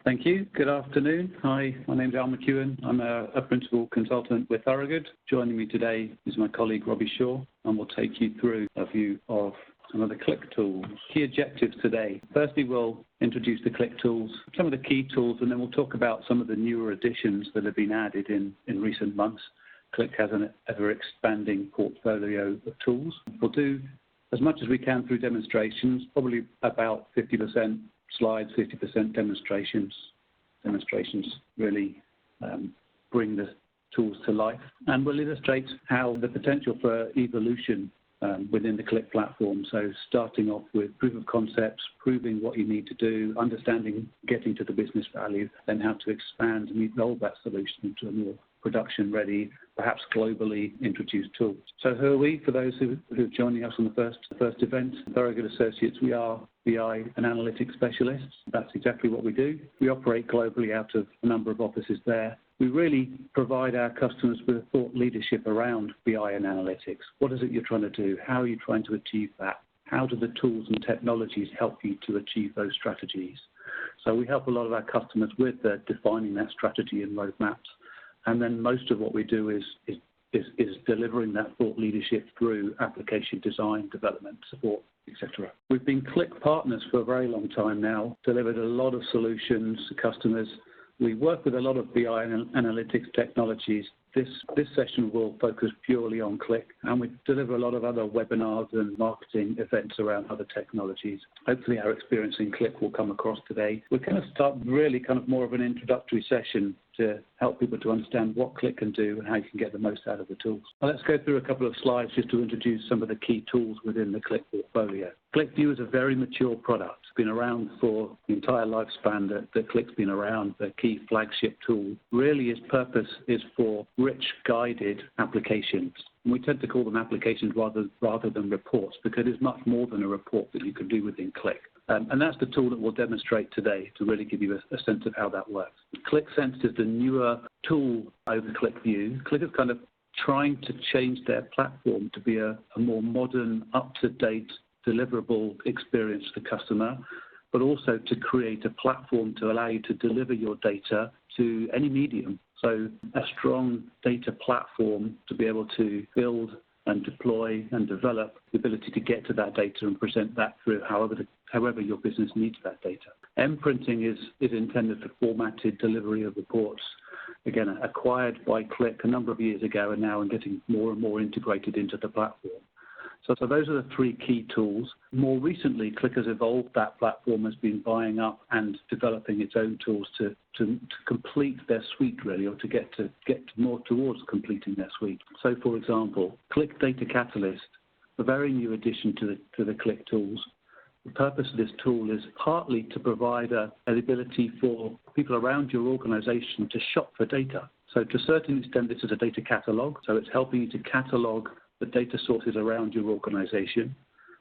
Thank you. Good afternoon. Hi, my name's McEwan. I'm a principal consultant with Thorogood. Joining me today is my colleague Robbie Shaw, and we'll take you through a view of some of the Qlik tools. Key objectives today. Firstly, we'll introduce the Qlik tools, some of the key tools, and then we'll talk about some of the newer additions that have been added in recent months. Qlik has an ever-expanding portfolio of tools. We'll do as much as we can through demonstrations, probably about 50% slides, 50% demonstrations. Demonstrations really bring the tools to life. And we'll illustrate how the potential for evolution within the Qlik platform. So starting off with proof of concepts, proving what you need to do, understanding, getting to the business value, then how to expand and evolve that solution into a more production-ready, perhaps globally introduced tool. So who are we? For those who are joining us on the first event, Thorogood Associates, we are BI and analytics specialists. That's exactly what we do. We operate globally out of a number of offices there. We really provide our customers with thought leadership around BI and analytics. What is it you're trying to do? How are you trying to achieve that? How do the tools and technologies help you to achieve those strategies? So we help a lot of our customers with defining that strategy and roadmaps. And then most of what we do is delivering that thought leadership through application design, development, support, etc. We've been Qlik partners for a very long time now, delivered a lot of solutions to customers. We work with a lot of BI and analytics technologies. This session will focus purely on Qlik, and we deliver a lot of other webinars and marketing events around other technologies. Hopefully our experience in Qlik will come across today. We're going to start really kind of more of an introductory session to help people to understand what Qlik can do and how you can get the most out of the tools. Now let's go through a couple of slides just to introduce some of the key tools within the Qlik portfolio. QlikView is a very mature product. It's been around for the entire lifespan that Qlik's been around. The key flagship tool really its purpose is for rich guided applications. And we tend to call them applications rather than reports, because it's much more than a report that you can do within Qlik. And that's the tool that we'll demonstrate today to really give you a sense of how that works. Qlik Sense is the newer tool over QlikView. Qlik is kind of trying to change their platform to be a more modern, up-to-date, deliverable experience for the customer, but also to create a platform to allow you to deliver your data to any medium. So a strong data platform to be able to build and deploy and develop the ability to get to that data and present that through however your business needs that data. M-printing is intended for formatted delivery of reports, again, acquired by Qlik a number of years ago and now getting more and more integrated into the platform. So those are the three key tools. More recently, Qlik has evolved that platform, has been buying up and developing its own tools to complete their suite, really, or to get more towards completing their suite. So, for example, Qlik Data Catalyst, a very new addition to the Qlik tools. The purpose of this tool is partly to provide an ability for people around your organization to shop for data. So to a certain extent, this is a data catalog. So it's helping you to catalog the data sources around your organization.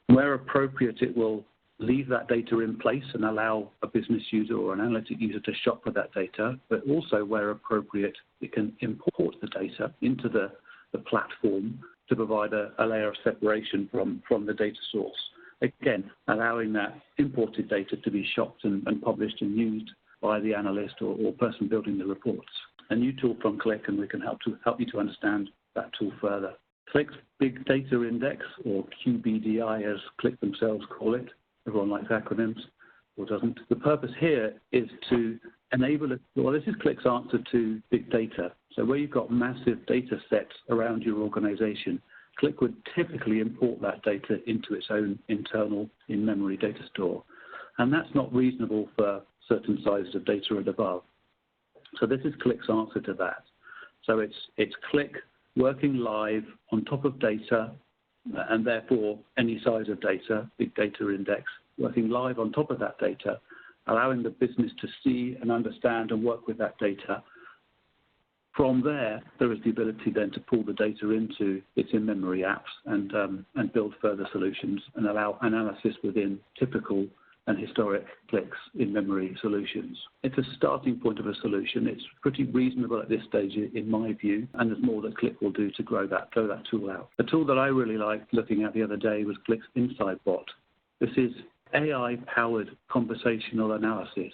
Where appropriate, it will leave that data in place and allow a business user or an analytic user to shop for that data, but also where appropriate, it can import the data into the platform to provide a layer of separation from the data source. Again, allowing that imported data to be shopped and published and used by the analyst or person building the reports. A new tool from Qlik, and we can help you to understand that tool further. Qlik's Big Data Index, or QBDI as Qlik themselves call it. Everyone likes acronyms, or doesn't. The purpose here is to enable it. Well, this is Qlik's answer to big data. So where you've got massive data sets around your organization, Qlik would typically import that data into its own internal in-memory data store. And that's not reasonable for certain sizes of data and above. So this is Qlik's answer to that. So it's Qlik working live on top of data, and therefore any size of data, big data index, working live on top of that data, allowing the business to see and understand and work with that data. From there is the ability then to pull the data into its in-memory apps and build further solutions and allow analysis within typical and historic Qlik's in-memory solutions. It's a starting point of a solution. It's pretty reasonable at this stage, in my view, and there's more that Qlik will do to grow that tool out. The tool that I really liked looking at the other day was Qlik's Insight Bot. This is AI-powered conversational analysis.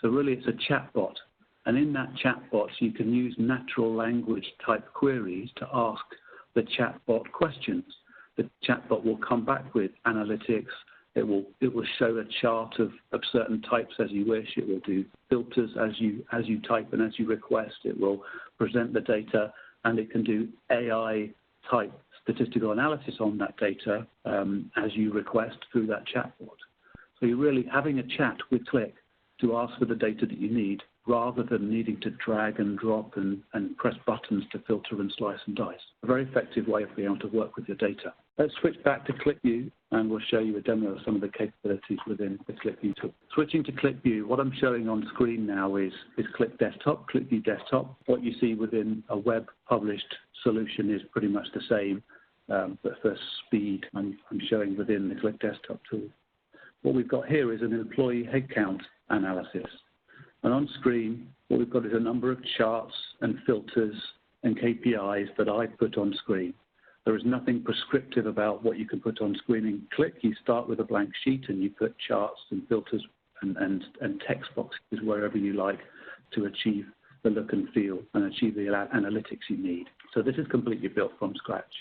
So really it's a chatbot. And in that chatbot, you can use natural language type queries to ask the chatbot questions. The chatbot will come back with analytics. It will show a chart of certain types as you wish. It will do filters as you type and as you request. It will present the data, and it can do AI type statistical analysis on that data as you request through that chatbot. So you're really having a chat with Qlik to ask for the data that you need, rather than needing to drag and drop and press buttons to filter and slice and dice. A very effective way of being able to work with your data. Let's switch back to QlikView, and we'll show you a demo of some of the capabilities within the QlikView tool. Switching to QlikView, what I'm showing on screen now is Qlik Desktop, QlikView Desktop. What you see within a web-published solution is pretty much the same, but for speed, I'm showing within the Qlik Desktop tool. What we've got here is an employee headcount analysis. And on screen, what we've got is a number of charts and filters and KPIs that I put on screen. There is nothing prescriptive about what you can put on screen in Qlik. You start with a blank sheet and you put charts and filters and text boxes wherever you like to achieve the look and feel and achieve the analytics you need. So this is completely built from scratch.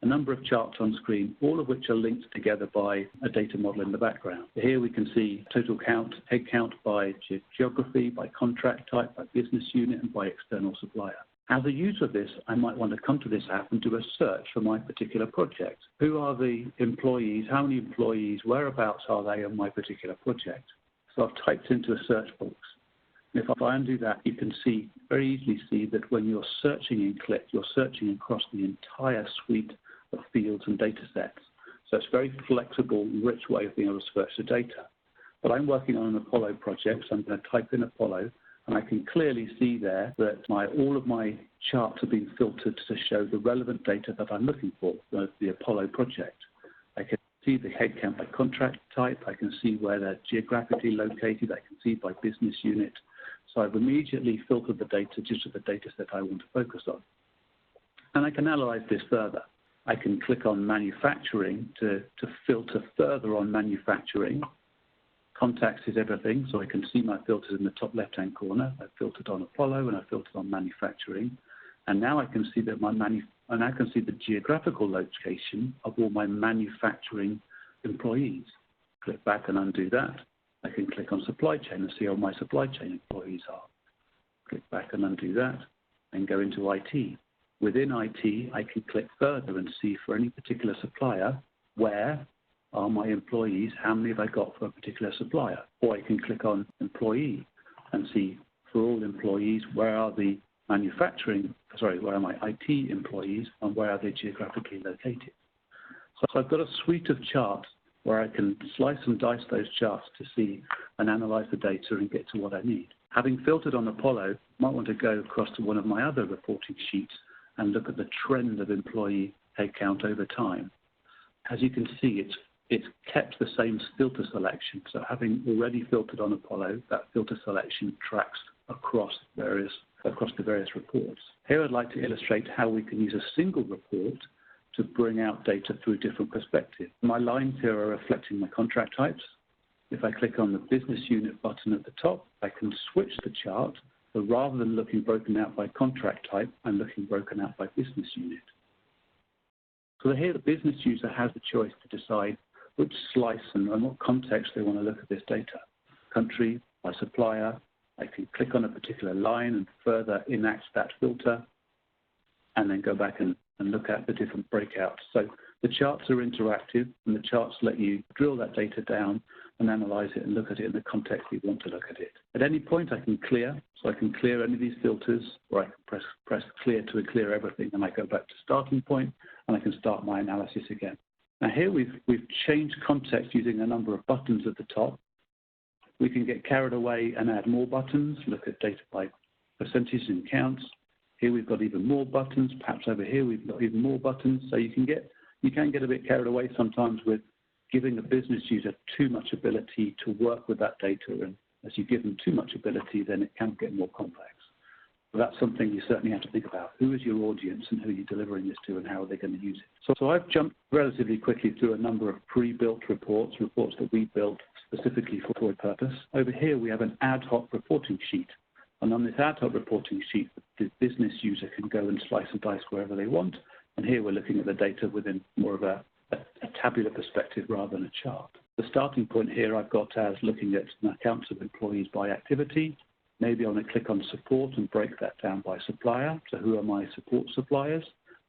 A number of charts on screen, all of which are linked together by a data model in the background. Here we can see total count, head count by geography, by contract type, by business unit, and by external supplier. As a user of this, I might want to come to this app and do a search for my particular project. Who are the employees? How many employees? Whereabouts are they on my particular project? So I've typed into a search box. And if I undo that, you can very easily see that when you're searching in Qlik, you're searching across the entire suite of fields and data sets. So it's a very flexible, rich way of being able to search the data. But I'm working on an Apollo project, so I'm going to type in Apollo, and I can clearly see there that all of my charts are being filtered to show the relevant data that I'm looking for, the Apollo project. I can see the headcount by contract type. I can see where they're geographically located. I can see by business unit. So I've immediately filtered the data just to the data set I want to focus on. And I can analyze this further. I can click on manufacturing to filter further on manufacturing. Contacts is everything, so I can see my filters in the top left-hand corner. I've filtered on Apollo and I've filtered on manufacturing. And now I can see that I can see the geographical location of all my manufacturing employees. Click back and undo that. I can click on supply chain and see how my supply chain employees are. Click back and undo that and go into IT. Within IT, I can click further and see for any particular supplier, where are my employees, how many have I got for a particular supplier? Or I can click on employee and see for all employees, where are my IT employees and where are they geographically located? So I've got a suite of charts where I can slice and dice those charts to see and analyze the data and get to what I need. Having filtered on Apollo, I might want to go across to one of my other reporting sheets and look at the trend of employee headcount over time. As you can see, it's kept the same filter selection. So having already filtered on Apollo, that filter selection tracks across the various reports. Here I'd like to illustrate how we can use a single report to bring out data through different perspectives. My lines here are reflecting my contract types. If I click on the business unit button at the top, I can switch the chart. So rather than looking broken out by contract type, I'm looking broken out by business unit. So here the business user has the choice to decide which slice and what context they want to look at this data. Country, by supplier. I can click on a particular line and further enact that filter, and then go back and look at the different breakouts. So the charts are interactive, and the charts let you drill that data down and analyze it and look at it in the context you want to look at it. At any point, I can clear. So I can clear any of these filters, or I can press clear to clear everything, and I go back to starting point, and I can start my analysis again. Now here we've changed context using a number of buttons at the top. We can get carried away and add more buttons, look at data by percentages and counts. Here we've got even more buttons. Perhaps over here we've got even more buttons. So you can get a bit carried away sometimes with giving the business user too much ability to work with that data. And as you give them too much ability, then it can get more complex. That's something you certainly have to think about. Who is your audience and who are you delivering this to and how are they going to use it? So I've jumped relatively quickly through a number of pre-built reports that we built specifically for a purpose. Over here we have an ad hoc reporting sheet. And on this ad hoc reporting sheet, the business user can go and slice and dice wherever they want. And here we're looking at the data within more of a tabular perspective rather than a chart. The starting point here I've got as looking at accounts of employees by activity. Maybe I want to click on support and break that down by supplier. So who are my support suppliers?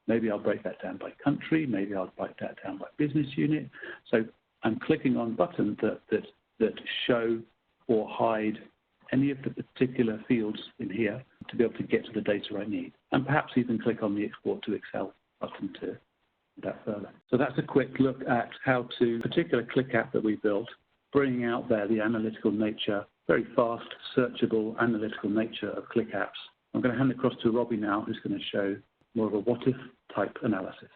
Maybe I'll break that down by country. Maybe I'll break that down by business unit. So I'm clicking on buttons that show or hide any of the particular fields in here to be able to get to the data I need. And perhaps even click on the Export to Excel button to that further. So that's a quick look at how to, particular Qlik app that we built, bringing out there the analytical nature, very fast, searchable, analytical nature of Qlik apps. I'm going to hand across to Robbie now, who's going to show more of a what-if type analysis.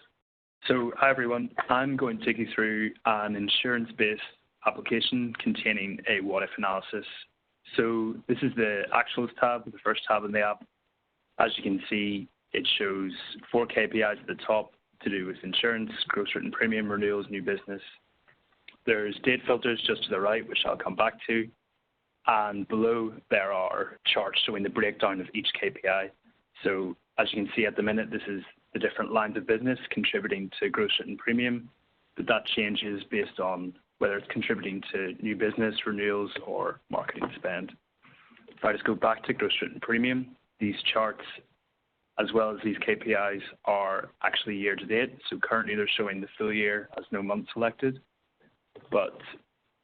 So, hi everyone. I'm going to take you through an insurance-based application containing a what-if analysis. So this is the Actuals tab, the first tab in the app. As you can see, it shows 4 KPIs at the top to do with insurance, gross written premium, renewals, new business. There's date filters just to the right, which I'll come back to. And below there are charts showing the breakdown of each KPI. So as you can see at the minute, this is the different lines of business contributing to gross written premium, but that changes based on whether it's contributing to new business, renewals, or marketing spend. If I just go back to gross written premium, these charts, as well as these KPIs, are actually year to date. So currently they're showing the full year as no month selected, but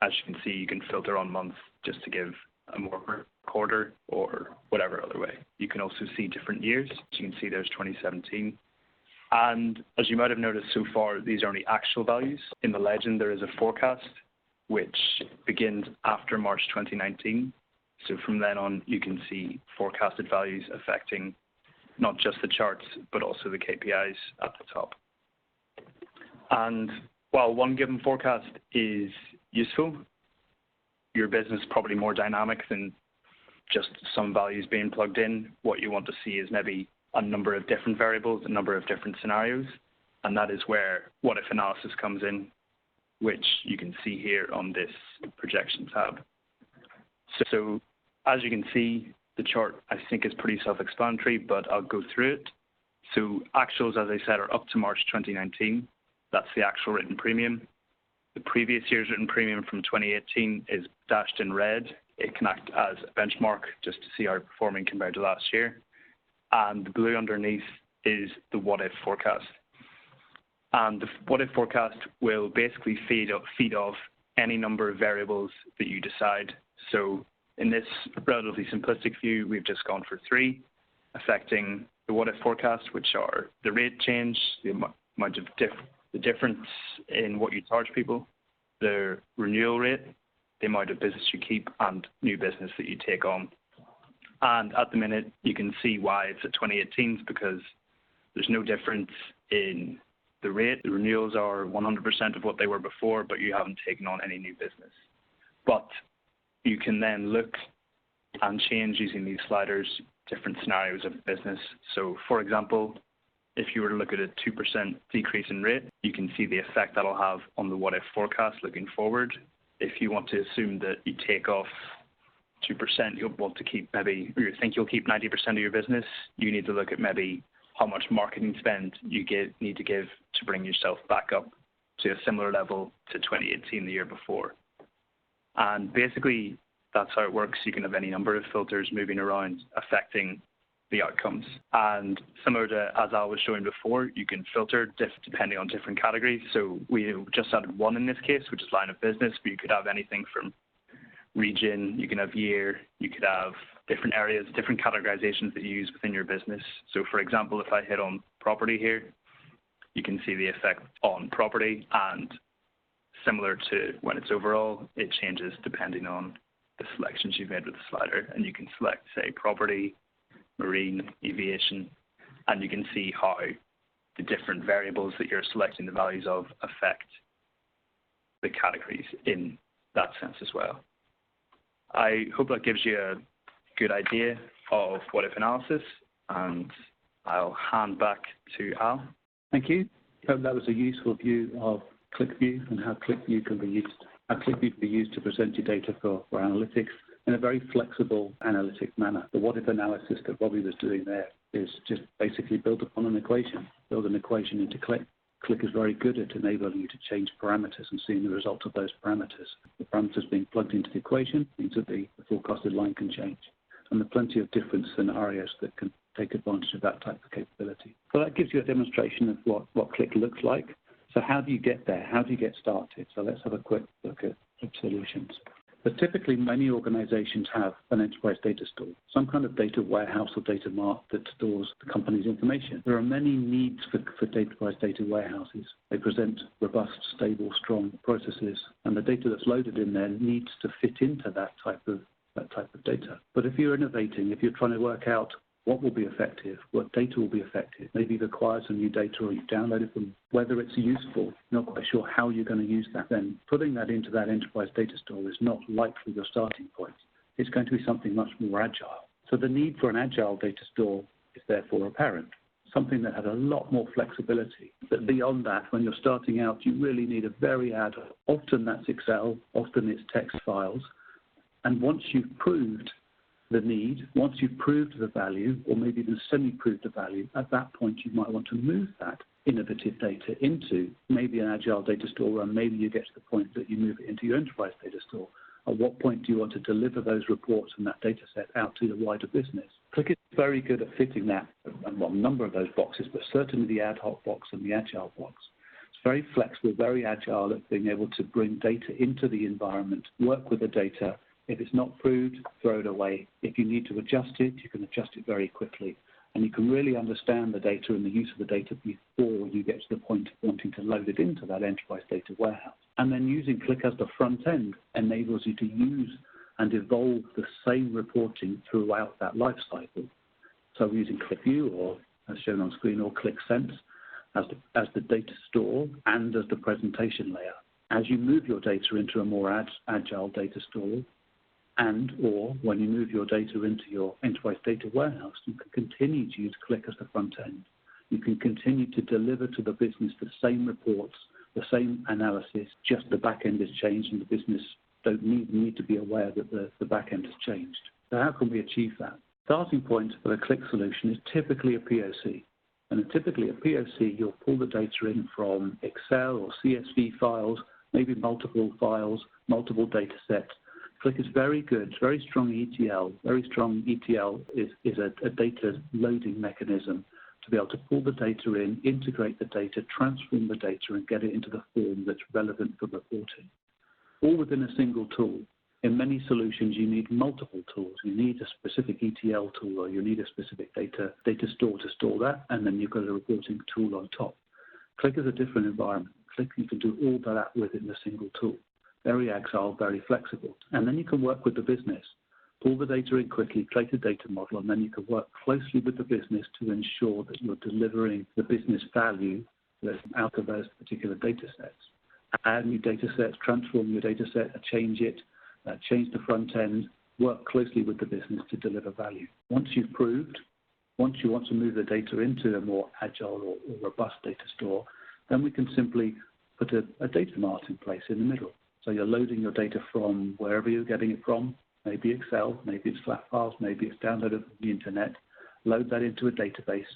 as you can see, you can filter on month just to give a more quarter or whatever other way. You can also see different years. As you can see, there's 2017. And as you might have noticed so far, these are only actual values. In the legend, there is a forecast, which begins after March 2019. So from then on, you can see forecasted values affecting not just the charts, but also the KPIs at the top. And while one given forecast is useful, your business is probably more dynamic than just some values being plugged in. What you want to see is maybe a number of different variables, a number of different scenarios, and that is where what-if analysis comes in, which you can see here on this projection tab. So as you can see, the chart I think is pretty self-explanatory, but I'll go through it. So actuals, as I said, are up to March 2019. That's the actual written premium. The previous year's written premium from 2018 is dashed in red. It can act as a benchmark just to see how we're performing compared to last year. And the blue underneath is the what-if forecast. And the what-if forecast will basically feed off any number of variables that you decide. So in this relatively simplistic view, we've just gone for 3, affecting the what-if forecast, which are the rate change, the amount of the difference in what you charge people, the renewal rate, the amount of business you keep, and new business that you take on. And at the minute, you can see why it's at 2018s, because there's no difference in the rate. The renewals are 100% of what they were before, but you haven't taken on any new business. But you can then look and change using these sliders different scenarios of business. So for example, if you were to look at a 2% decrease in rate, you can see the effect that'll have on the what-if forecast looking forward. If you want to assume that you take off 2%, you'll want to keep maybe, or you think you'll keep 90% of your business, you need to look at maybe how much marketing spend you need to give to bring yourself back up to a similar level to 2018, the year before. And basically, that's how it works. You can have any number of filters moving around affecting the outcomes. And similar to as I was showing before, you can filter depending on different categories. So we just added 1 in this case, which is line of business, but you could have anything from region, you can have year, you could have different areas, different categorizations that you use within your business. So for example, if I hit on property here, you can see the effect on property, and similar to when it's overall, it changes depending on the selections you've made with the slider. And you can select, say, property, marine, aviation, and you can see how the different variables that you're selecting the values of affect the categories in that sense as well. I hope that gives you a good idea of what-if analysis, and I'll hand back to Al. Thank you. Hope that was a useful view of QlikView and how QlikView can be used to present your data for analytics in a very flexible analytic manner. The what-if analysis that Robbie was doing there is just basically built upon an equation. Build an equation into Qlik. Qlik is very good at enabling you to change parameters and seeing the result of those parameters. The parameters being plugged into the equation means that the forecasted line can change. And there are plenty of different scenarios that can take advantage of that type of capability. So that gives you a demonstration of what Qlik looks like. So how do you get there? How do you get started? So let's have a quick look at solutions. But typically, many organizations have an enterprise data store, some kind of data warehouse or data mart that stores the company's information. There are many needs for enterprise data warehouses. They present robust, stable, strong processes, and the data that's loaded in there needs to fit into that type of data. But if you're innovating, if you're trying to work out what will be effective, what data will be effective, maybe you've acquired some new data or you've downloaded them, whether it's useful, not quite sure how you're going to use that, then putting that into that enterprise data store is not likely your starting point. It's going to be something much more agile. So the need for an agile data store is therefore apparent, something that has a lot more flexibility. But beyond that, when you're starting out, you really need a very ad hoc. Often that's Excel, often it's text files. And once you've proved the need, once you've proved the value, or maybe even semi-proved the value, at that point you might want to move that innovative data into maybe an agile data store, and maybe you get to the point that you move it into your enterprise data store. At what point do you want to deliver those reports and that data set out to the wider business? Qlik is very good at fitting that, well, a number of those boxes, but certainly the ad hoc box and the agile box. It's very flexible, very agile at being able to bring data into the environment, work with the data. If it's not proved, throw it away. If you need to adjust it, you can adjust it very quickly. And you can really understand the data and the use of the data before you get to the point of wanting to load it into that enterprise data warehouse. And then using Qlik as the front end enables you to use and evolve the same reporting throughout that life cycle. So we're using QlikView, or as shown on screen, or QlikSense as the data store and as the presentation layer. As you move your data into a more agile data store, and or when you move your data into your enterprise data warehouse, you can continue to use Qlik as the front end. You can continue to deliver to the business the same reports, the same analysis, just the back end has changed and the business don't need to be aware that the back end has changed. So how can we achieve that? Starting point for a Qlik solution is typically a POC. And typically a POC, you'll pull the data in from Excel or CSV files, maybe multiple files, multiple data sets. Qlik is very good, it's very strong ETL. Very strong ETL is a data loading mechanism to be able to pull the data in, integrate the data, transform the data, and get it into the form that's relevant for reporting. All within a single tool. In many solutions, you need multiple tools. You need a specific ETL tool, or you need a specific data store to store that, and then you've got a reporting tool on top. Qlik is a different environment. Qlik, you can do all that within a single tool. Very agile, very flexible. And then you can work with the business. Pull the data in quickly, create a data model, and then you can work closely with the business to ensure that you're delivering the business value that's out of those particular data sets. Add new data sets, transform your data set, change it, change the front end, work closely with the business to deliver value. Once you've proved, once you want to move the data into a more agile or robust data store, then we can simply put a data mart in place in the middle. So you're loading your data from wherever you're getting it from, maybe Excel, maybe it's flat files, maybe it's downloaded from the internet. Load that into a database,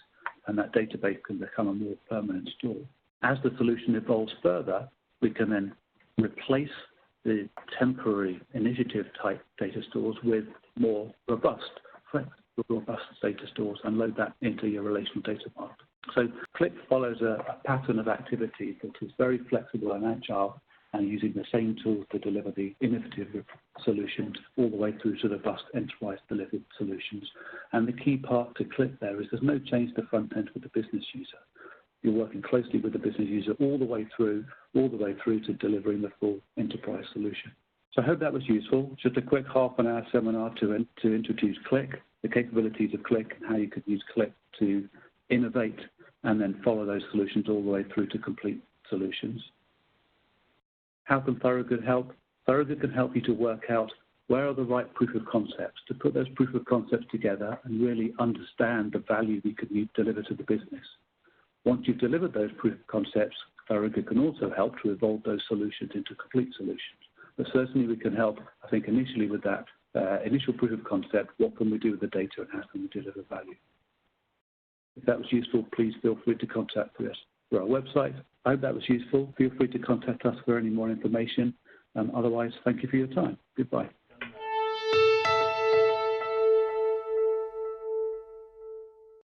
and that database can become a more permanent store. As the solution evolves further, we can then replace the temporary initiative type data stores with more robust, flexible, robust data stores and load that into your relational data mart. So Qlik follows a pattern of activity that is very flexible and agile, and using the same tools to deliver the innovative solutions all the way through to the robust enterprise delivered solutions. And the key part to Qlik there is there's no change to the front end with the business user. You're working closely with the business user all the way through to delivering the full enterprise solution. So I hope that was useful. Just a quick half-an-hour seminar to introduce Qlik, the capabilities of Qlik, and how you could use Qlik to innovate and then follow those solutions all the way through to complete solutions. How can Thorogood help? Thorogood can help you to work out where are the right proof of concepts, to put those proof of concepts together and really understand the value we could deliver to the business. Once you've delivered those proof of concepts, Thorogood can also help to evolve those solutions into complete solutions. But certainly we can help, I think, initially with that initial proof of concept, what can we do with the data and how can we deliver value? If that was useful, please feel free to contact us through our website. I hope that was useful. Feel free to contact us for any more information. Otherwise, thank you for your time. Goodbye.